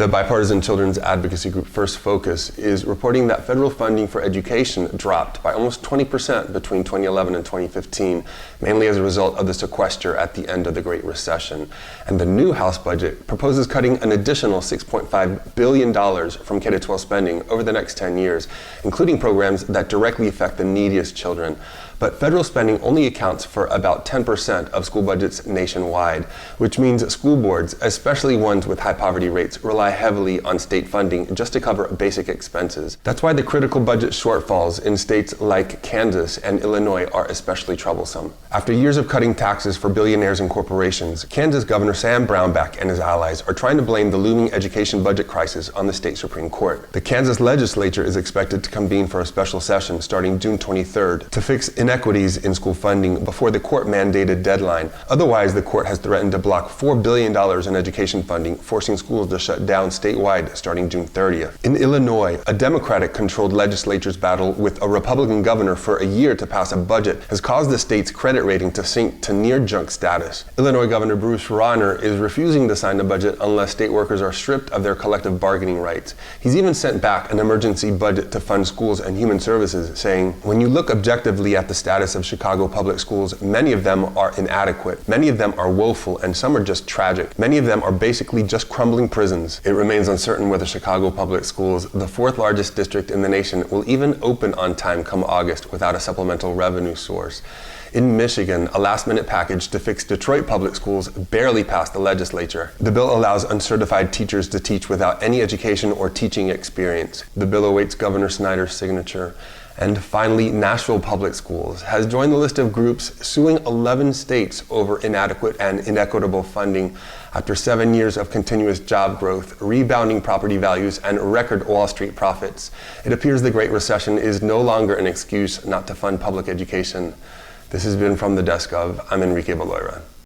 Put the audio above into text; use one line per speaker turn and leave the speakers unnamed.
The bipartisan children's advocacy group First Focus is reporting that federal funding for education dropped by almost 20% between 2011 and 2015, mainly as a result of the sequester at the end of the Great Recession. And the new House budget proposes cutting an additional $6.5 billion from K-12 spending over the next 10 years, including programs that directly affect the neediest children. But federal spending only accounts for about 10% of school budgets nationwide, which means school boards, especially ones with high poverty rates, rely heavily on state funding just to cover basic expenses. That's why the critical budget shortfalls in states like Kansas and Illinois are especially troublesome. After years of cutting taxes for billionaires and corporations, Kansas Governor Sam Brownback and his allies are trying to blame the looming education budget crisis on the state Supreme Court. The Kansas legislature is expected to convene for a special session starting June 23rd to fix inequities in school funding before the court-mandated deadline. Otherwise, the court has threatened to block $4 billion in education funding, forcing schools to shut down statewide starting June 30th. In Illinois, a Democratic-controlled legislature's battle with a Republican governor for a year to pass a budget has caused the state's credit rating to sink to near-junk status. Illinois Governor Bruce Rauner is refusing to sign the budget unless state workers are stripped of their collective bargaining rights. He's even sent back an emergency budget to fund schools and human services, saying, "When you look objectively at the status of Chicago public schools, many of them are inadequate, many of them are woeful, and some are just tragic. Many of them are basically just crumbling prisons." It remains uncertain whether Chicago public schools, the fourth largest district in the nation, will even open on time come August without a supplemental revenue source. In Michigan, a last-minute package to fix Detroit public schools barely passed the legislature. The bill allows uncertified teachers to teach without any education or teaching experience. The bill awaits Governor Snyder's signature. And finally, Nashville Public Schools has joined the list of groups suing 11 states over inadequate and inequitable funding after 7 years of continuous job growth, rebounding property values, and record Wall Street profits. It appears the Great Recession is no longer an excuse not to fund public education. This has been From the Desk of. I'm Enrique Valoira.